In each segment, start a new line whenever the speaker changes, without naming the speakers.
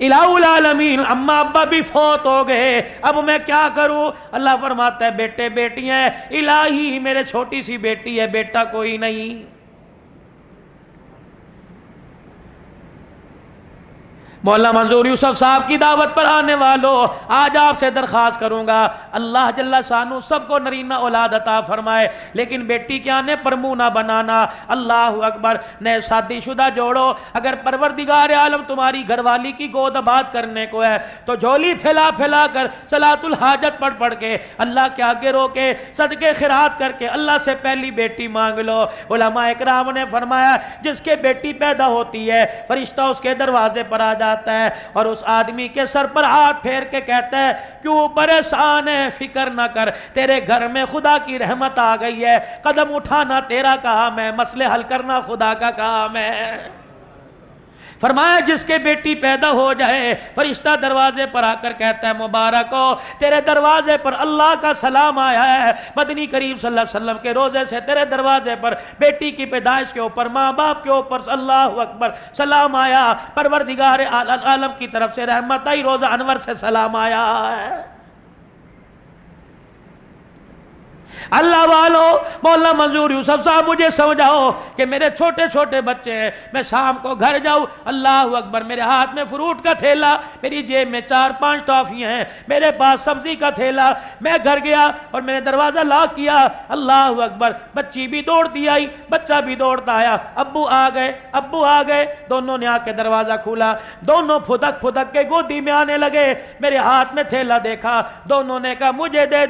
الہ العالمین اماں ابا بھی فوت ہو گئے، اب میں کیا کروں؟ اللہ فرماتا ہے بیٹے بیٹیاں ہیں، الہی میرے چھوٹی سی بیٹی ہے، بیٹا کوئی نہیں۔ مولانا منظور یوسف صاحب کی دعوت پر آنے والوں، آج آپ سے درخواست کروں گا اللہ جل شانہ سب کو نرینہ اولاد عطا فرمائے، لیکن بیٹی کے آنے پر منہ نہ بنانا۔ اللہ اکبر، نئے شادی شدہ جوڑو، اگر پروردگار عالم تمہاری گھر والی کی گود آباد کرنے کو ہے تو جھولی پھیلا پھیلا کر صلاۃ الحاجت پڑھ پڑھ کے اللہ کے آگے رو کے صدقے خیرات کر کے اللہ سے پہلی بیٹی مانگ لو۔ علماء اکرام نے فرمایا جس کے بیٹی پیدا ہوتی ہے فرشتہ اس کے دروازے پر آ جاتا ہے اور اس آدمی کے سر پر ہاتھ پھیر کے کہتا ہے کیوں پریشان ہے، فکر نہ کر، تیرے گھر میں خدا کی رحمت آ گئی ہے، قدم اٹھانا تیرا کام ہے، مسئلے حل کرنا خدا کا کام ہے۔ فرمایا جس کے بیٹی پیدا ہو جائے فرشتہ دروازے پر آ کر کہتا ہے مبارک ہو، تیرے دروازے پر اللہ کا سلام آیا ہے، مدنی کریم صلی اللہ علیہ وسلم کے روزے سے تیرے دروازے پر بیٹی کی پیدائش کے اوپر ماں باپ کے اوپر اللہ اکبر سلام آیا، پروردگار عالم کی طرف سے رحمت آئی، روزہ انور سے سلام آیا ہے۔ اللہ والو، مولانا منظور یوسف صاحب مجھے سمجھاؤ کہ میرے چھوٹے چھوٹے بچے ہیں، میں شام کو گھر جاؤں، اللہ اکبر، میرے ہاتھ میں فروٹ کا تھیلا، میری جیب میں 4-5 ٹافیاں ہیں، میرے پاس سبزی کا تھیلا، میں گھر گیا اور میں نے دروازہ لاک کیا، اللہ اکبر، بچی بھی دوڑتی آئی، بچہ بھی دوڑتا آیا، ابو آ گئے، دونوں نے آ کے دروازہ کھولا، دونوں پھدک پھدک کے گودی میں آنے لگے، میرے ہاتھ میں تھیلا دیکھا، دونوں نے کہا مجھے دے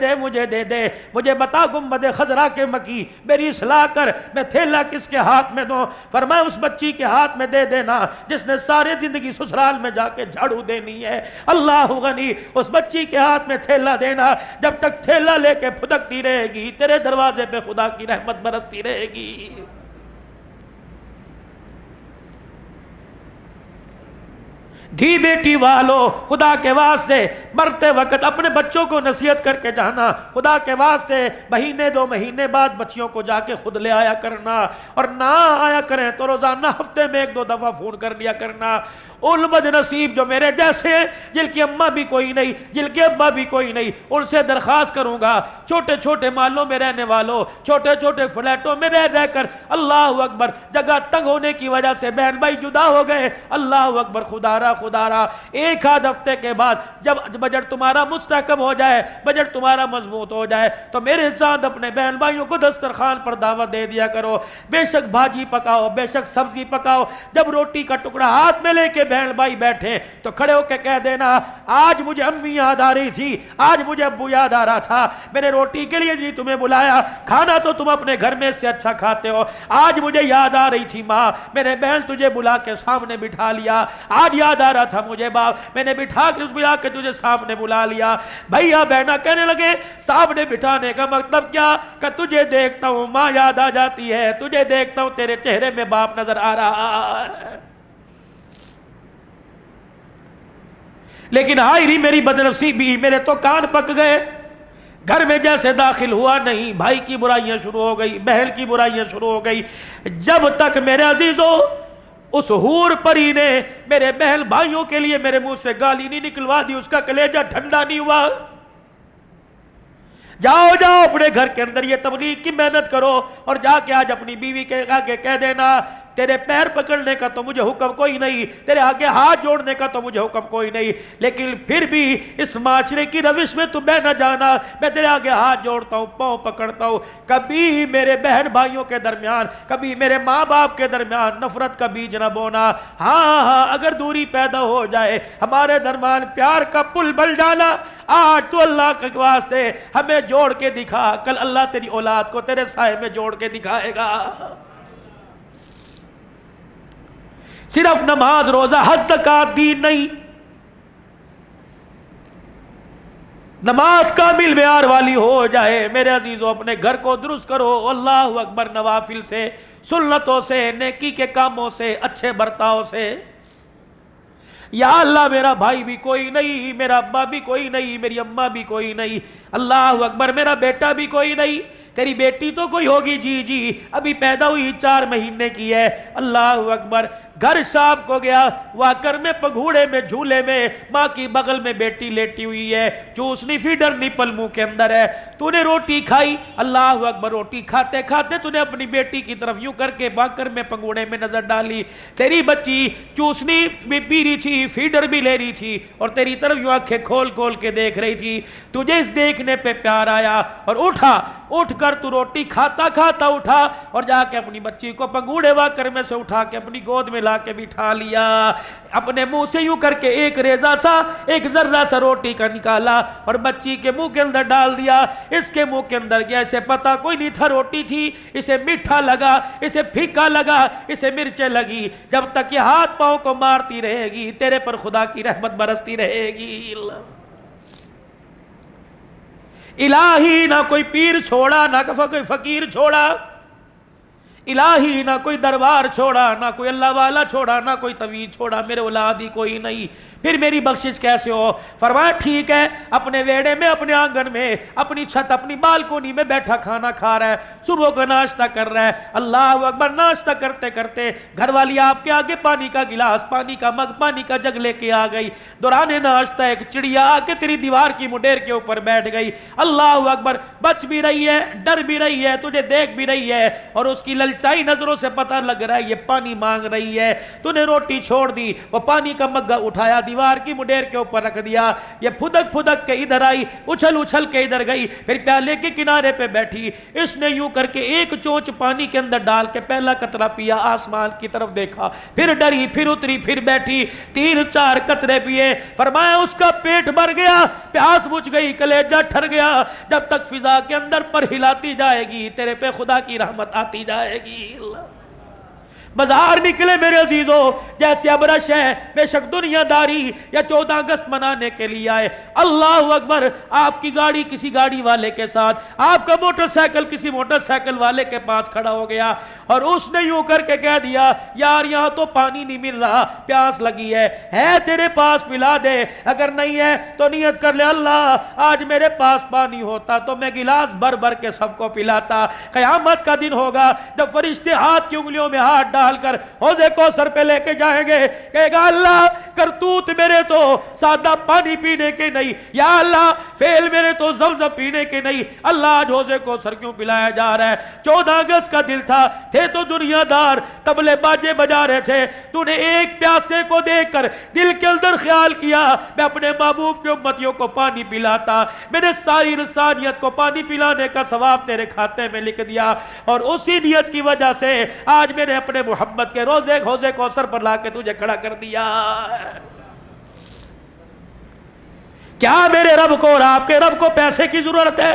دے، مجھے بتا گنبد خضرا کے مکی، میری اصلاح کر، میں تھیلا کس کے ہاتھ میں دوں؟ فرمایا اس بچی کے ہاتھ میں دے دینا جس نے سارے زندگی سسرال میں جا کے جھاڑو دینی ہے، اللہ غنی، اس بچی کے ہاتھ میں تھیلا دینا، جب تک تھیلا لے کے پھدکتی رہے گی تیرے دروازے پہ خدا کی رحمت برستی رہے گی۔ دھی بیٹی والو، خدا کے واسطے مرتے وقت اپنے بچوں کو نصیحت کر کے جانا، خدا کے واسطے مہینے 2 مہینے بعد بچیوں کو جا کے خود لے آیا کرنا، اور نہ آیا کریں تو روزانہ ہفتے میں 1-2 دفعہ فون کر لیا کرنا۔ ان بد نصیب جو میرے جیسے ہیں، جن کی اماں بھی کوئی نہیں، جن کے ابا بھی کوئی نہیں، ان سے درخواست کروں گا چھوٹے چھوٹے محلوں میں رہنے والوں، چھوٹے چھوٹے فلیٹوں میں رہ کر اللہ اکبر جگہ تنگ ہونے کی وجہ سے بہن بھائی جدا ہو گئے، اللہ اکبر، خدا را 1-8 ہفتے کے بعد جب بجٹ تمہارا مستحکم ہو جائے، بجٹ تمہارا مضبوط ہو جائے تو میرے ساتھ اپنے بہن بھائیوں کو دسترخوان پر دعوت دے دیا کرو، بے شک بھاجی پکاؤ، بے شک سبزی پکاؤ، جب روٹی کا ٹکڑا ہاتھ میں لے کے بہن بھائی بیٹھے تو کھڑے ہو کے کہہ دینا آج مجھے امی یاد آ رہی تھی، آج مجھے ابو یاد آ رہا تھا، میں نے روٹی کے لیے نہیں تمہیں بلایا، کھانا تو تم اپنے گھر میں سے اچھا کھاتے ہو، آج مجھے یاد آ رہی تھی ماں، میں نے بہن تجھے بلا کے سامنے بٹھا لیا، آج یاد آ رہا تھا مجھے باپ، میں نے بٹھا کے تجھے سامنے بلا لیا۔ بھائیہ بہنہ کہنے لگے سامنے بٹھانے کا مطلب کیا؟ کہ تجھے دیکھتا ہوں ماں یاد آ جاتی ہے، تجھے دیکھتا ہوں تیرے چہرے میں باپ نظر آ رہا ہے۔ لیکن ہائی ری میری بدنصیبی، میرے تو کان پک گئے، گھر میں جیسے داخل ہوا نہیں، بھائی کی برائیاں شروع ہو گئی، بہن کی برائیاں شروع ہو گئی، جب تک میرے عزیزو اس حور پری نے میرے بہن بھائیوں کے لیے میرے منہ سے گالی نہیں نکلوا دی، اس کا کلیجہ ٹھنڈا نہیں ہوا۔ جاؤ اپنے گھر کے اندر یہ تبلیغ کی محنت کرو اور جا کے آج اپنی بیوی کے آگے کہہ دینا تیرے پیر پکڑنے کا تو مجھے حکم کوئی نہیں، تیرے آگے ہاتھ جوڑنے کا تو مجھے حکم کوئی نہیں، لیکن پھر بھی اس معاشرے کی روش میں تم نہ جانا، میں تیرے آگے ہاتھ جوڑتا ہوں، پاؤں پکڑتا ہوں، کبھی میرے بہن بھائیوں کے درمیان، کبھی میرے ماں باپ کے درمیان نفرت کا بیج نہ بونا۔ ہاں اگر دوری پیدا ہو جائے ہمارے درمیان پیار کا پل بل جانا، آج تو اللہ کے واسطے ہمیں جوڑ کے دکھا، کل اللہ تیری اولاد کو تیرے سائے میں جوڑ کے دکھائے گا۔ صرف نماز روزہ حج زکات دین نہیں، نماز کامل معیار والی ہو جائے میرے عزیزو، اپنے گھر کو درست کرو، اللہ اکبر، نوافل سے، سنتوں سے، نیکی کے کاموں سے، اچھے برتاؤ سے۔ یا اللہ میرا بھائی بھی کوئی نہیں، میرا ابا بھی کوئی نہیں، میری اماں بھی کوئی نہیں، اللہ اکبر، میرا بیٹا بھی کوئی نہیں، تیری بیٹی تو کوئی ہوگی، جی ابھی پیدا ہوئی 4 مہینے کی ہے، اللہ اکبر، گھر شام کو گیا، واکر میں پگھوڑے میں جھولے میں ماں کی بغل میں بیٹی لیٹی ہوئی ہے، چوسنی فیڈر نپل منہ کے اندر ہے، تو نے روٹی کھائی، اللہ اکبر، روٹی کھاتے کھاتے تو نے اپنی بیٹی کی طرف یوں کر کے واکر میں پگھوڑے میں نظر ڈالی، تیری بچی چوسنی بھی پی رہی تھی، فیڈر بھی لے رہی تھی اور تیری طرف یوں آنکھیں کھول کھول کے دیکھ رہی تھی، تجھے اس دیکھنے پہ پیار آیا اور اٹھ کر تو روٹی کھاتا کھاتا اٹھا اور جا کے اپنی بچی کو پگھوڑے واکر میں سے اٹھا کے اپنی گود میں لا کے بٹھا لیا، اپنے منہ سے یوں کر کے ایک ریزہ سا، ایک ذرہ سا روٹی کا نکالا اور بچی کے منہ کے اندر ڈال دیا، اس کے منہ کے اندر گیا، اسے پتا کوئی نہیں تھا روٹی تھی، اسے میٹھا لگا، اسے پھیکا لگا، اسے مرچیں لگی، جب تک یہ ہاتھ پاؤں کو مارتی رہے گی تیرے پر خدا کی رحمت برستی رہے گی۔ الہی نہ کوئی پیر چھوڑا، نہ کوئی فقیر چھوڑا، الہی نہ کوئی دربار چھوڑا، نہ کوئی اللہ والا چھوڑا، نہ کوئی طویل چھوڑا، میرے اولاد ہی کوئی نہیں، پھر میری بخشش کیسے ہو؟ فرمایا ٹھیک ہے، اپنے ویڑے میں، اپنے آنگن میں، اپنی چھت، اپنی بالکونی میں بیٹھا کھانا کھا رہا ہے، صبح کا ناشتہ کر رہا ہے، اللہ اکبر، ناشتہ کرتے کرتے گھر والی آپ کے آگے پانی کا گلاس، پانی کا مگ، پانی کا جگ لے کے آ گئی، دوران ناشتہ ایک چڑیا آ کے تیری دیوار کی مڈیر کے اوپر بیٹھ گئی، اللہ اکبر، بچ بھی رہی ہے، ڈر بھی رہی ہے، تجھے دیکھ بھی رہی ہے اور اس کی للچائی نظروں سے پتہ لگ رہا ہے یہ پانی مانگ رہی ہے، تو نے روٹی چھوڑ دی، وہ پانی کا مگہ اٹھایا، دیوار کی مڈیر کے اوپر رکھ دیا، یہ پھدک پھدک کے ادھر آئی، اچھل اچھل کے ادھر گئی، پھر پیالے کے کنارے پہ بیٹھی، اس نے یوں کر کے ایک چونچ پانی کے اندر ڈال کے پہلا قطرہ پیا، آسمان کی طرف دیکھا، پھر ڈری، پھر اتری، پھر بیٹھی، 3-4 قطرے پیے، فرمایا اس کا پیٹ بھر گیا، پیاس بجھ گئی، کلیجہ ٹھر گیا، جب تک فضا کے اندر پر ہلاتی جائے گی تیرے پہ خدا کی رحمت آتی جائے گی۔ بازار نکلے میرے عزیزوں، جیسے ابرش ہے، بے شک دنیا داری یا 14 اگست منانے کے لیے آئے، اللہ اکبر، آپ کی گاڑی کسی گاڑی والے کے ساتھ، آپ کا موٹر سائیکل کسی موٹر سائیکل والے کے پاس کھڑا ہو گیا اور اس نے یوں کر کے کہہ دیا، یار یہاں تو پانی نہیں مل رہا، پیاس لگی ہے تیرے پاس پلا دے، اگر نہیں ہے تو نیت کر لے، اللہ آج میرے پاس پانی ہوتا تو میں گلاس بھر بھر کے سب کو پلاتا۔ قیامت کا دن ہوگا جب فرشتے ہاتھ کی انگلیوں میں ہاتھ ڈال کر حوض کوثر پہ لے کے جائیں گے، کہے گا اللہ کرتوت میرے تو سادہ پانی پینے کے نہیں، یا اللہ فعل میرے تو زمزم پینے کے نہیں، اللہ آج حوض کوثر کیوں پلایا جا رہا ہے؟ 14 اگست کا دل تھا، تھے تو دنیا دار، طبلے باجے بجا رہے تھے، تو نے ایک پیاسے کو دیکھ کر دل کے اندر خیال کیا میں اپنے محبوب کے امتیوں کو پانی پلاتا، میں نے ساری انسانیت کو پانی پلانے کا ثواب تیرے کھاتے میں لکھ دیا، اور اسی نیت کی وجہ سے آج میں نے اپنے محمد کے روزے حوض کوثر پر لا کے تجھے کھڑا کر دیا۔ کیا میرے رب کو اور آپ کے رب کو پیسے کی ضرورت ہے؟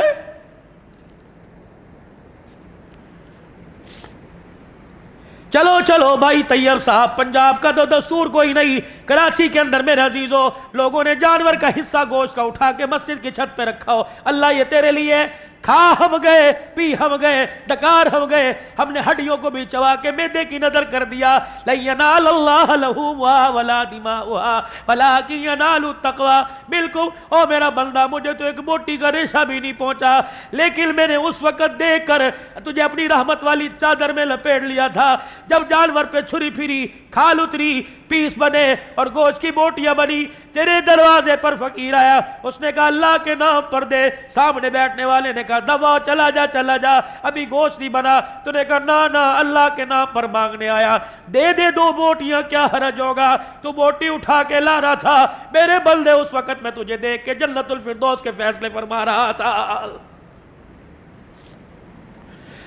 چلو چلو بھائی طیب صاحب، پنجاب کا تو دستور کوئی نہیں، کراچی کے اندر میرے عزیزوں لوگوں نے جانور کا حصہ گوشت کا اٹھا کے مسجد کی چھت پہ رکھا ہو، اللہ یہ تیرے لیے، کھا ہم گئے، پی ہم گئے، ڈکار ہم گئے، ہم نے ہڈیوں کو بھی چبا کے معدے کی نظر کر دیا، لَن يَنَالَ اللَّهَ لُحُومُهَا وَلَا دِمَاؤُهَا وَلَٰكِن يَنَالُ التَّقْوَىٰ۔ بالکل او میرا بندہ، مجھے تو ایک موٹی کا ریشہ بھی نہیں پہنچا، لیکن میں نے اس وقت دیکھ کر تجھے اپنی رحمت والی چادر میں لپیٹ لیا تھا، جب جانور پہ چھری پھری، کھال اتری، پیس بنے اور گوشت کی بوٹیاں بنی، تیرے دروازے پر فقیر آیا، اس نے کہا اللہ کے نام پر دے، سامنے بیٹھنے والے نے کہا دبا، چلا جا، ابھی گوشت نہیں بنا، تو نے کہا نا اللہ کے نام پر مانگنے آیا، دے 2 بوٹیاں، کیا حرج ہوگا، تو بوٹی اٹھا کے لا رہا تھا، میرے بندے اس وقت میں تجھے دیکھ کے جنت الفردوس کے فیصلے فرما رہا تھا۔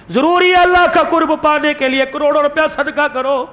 ضروری ہے اللہ کا قرب پانے کے لیے کروڑوں روپیہ صدقہ کرو،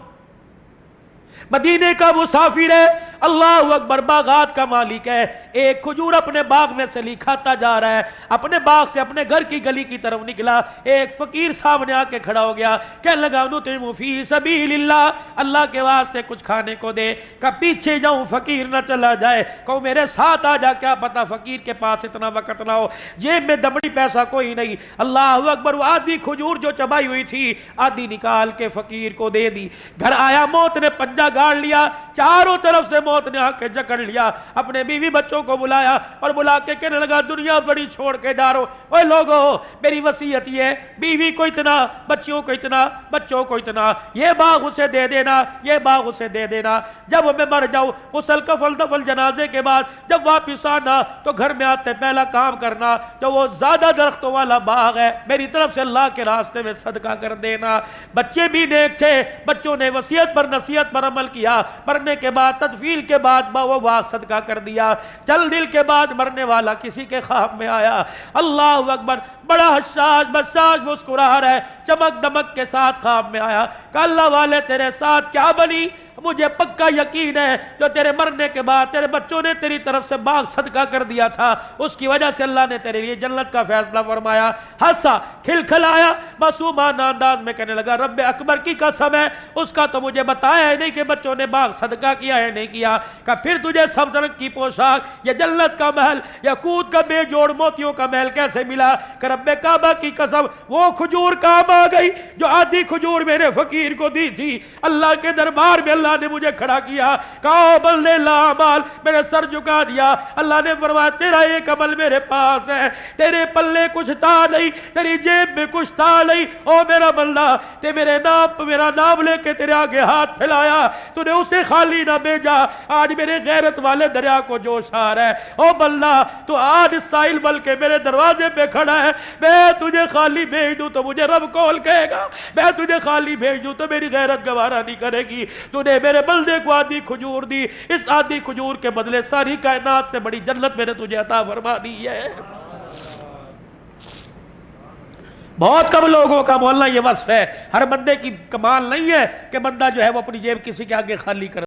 مدینے کا مسافر ہے، اللہ اکبر، باغات کا مالک ہے، ایک کھجور اپنے باغ میں سے کھاتا جا رہا ہے، اپنے باغ سے اپنے گھر کی گلی کی طرف نکلا، ایک فقیر سامنے آ کے کھڑا ہو گیا، کہنے لگا نطعم فی سبیل اللہ، اللہ کے واسطے کچھ کھانے کو دے، کہ پیچھے جاؤں فقیر نہ چلا جائے، کہو میرے ساتھ آ جا، کیا پتا فقیر کے پاس اتنا وقت نہ ہو، جیب میں دمڑی پیسہ کوئی نہیں، اللہ اکبر، وہ آدھی کھجور جو چبائی ہوئی تھی آدھی نکال کے فقیر کو دے دی، گھر آیا، موت نے پنجہ گاڑ لیا، چاروں طرف سے موت نے آ کے جکڑ لیا. اپنے بیوی بچوں کو بلایا اور بلا کے کہنے لگا دنیا بڑی چھوڑ کے ڈارو. اوے لوگو میری وصیت یہ ہے, بیوی کو اتنا, بچوں کو اتنا, بچوں کو اتنا, یہ باغ اسے دے دینا, یہ باغ اسے دے دینا. جب میں مر جاؤں غسل کفن دفن جنازے کے بعد جب واپس آنا تو گھر میں آتے پہلا کام کرنا جو وہ زیادہ درختوں والا باغ ہے میری طرف سے اللہ کے راستے میں صدقہ کر دینا. بچے بھی نیک تھے, بچوں نے وصیت پر نصیحت پر عمل کیا, مرنے کے بعد تدفین کے بعد وہ باغ صدقہ کر دیا. چل دل کے بعد مرنے والا کسی کے خواب میں آیا, اللہ اکبر, بڑا حساس بساس مسکرا رہا ہے, چمک دمک کے ساتھ خواب میں آیا کہ اللہ والے تیرے ساتھ کیا بنی, مجھے پکا یقین ہے جو تیرے مرنے کے بعد تیرے بچوں نے تیری طرف سے باغ صدقہ کر دیا تھا اس کی وجہ سے اللہ نے تیرے لیے جنت کا فیصلہ فرمایا. ہنسا, کھلکھلایا, معصومانہ انداز میں کہنے لگا رب اکبر کی قسم ہے اس کا تو مجھے بتایا ہے نہیں کہ بچوں نے باغ صدقہ کیا ہے نہیں کیا. کہ پھر تجھے سبز رنگ کی پوشاک, یہ جنت کا محل, یاقوت کا بے جوڑ موتیوں کا محل کیسے ملا؟ کہ رب کعبہ کی قسم وہ کھجور کام آ گئی جو آدھی کھجور میرے فقیر کو دی تھی. اللہ کے دربار میں اللہ نے مجھے کھڑا کیا, کہا بندے لا عمال, میرے سر جھکا دیا. اللہ نے فرمایا تیرا ایک عمل میرے پاس ہے, تیرے پلے کچھ تھا نہیں, تیری جیب میں کچھ تھا نہیں. او میرا بندہ, تے میرا نام لے کے تیرے آگے ہاتھ پھیلایا, تو نے اسے خالی نہ بھیجا. آج میرے غیرت والے دریا کو جوش آ رہا ہے. او بندہ تو آج ساحل بل کے میرے دروازے پہ کھڑا ہے, میں تجھے خالی بھیج دوں تو مجھے رب کول کہے گا, میں تجھے خالی بھیج دوں تو میری غیرت گوارا نہیں کرے گی. تو نے میرے بندے کو آدھی کھجور دی, اس آدھی کھجور کے بدلے ساری کائنات سے بڑی جنت میں نے تجھے عطا فرما دی ہے. بہت کم لوگوں کا مولانا یہ وصف ہے, ہر بندے کی کمال نہیں ہے کہ بندہ جو ہے وہ اپنی جیب کسی کے آگے خالی کر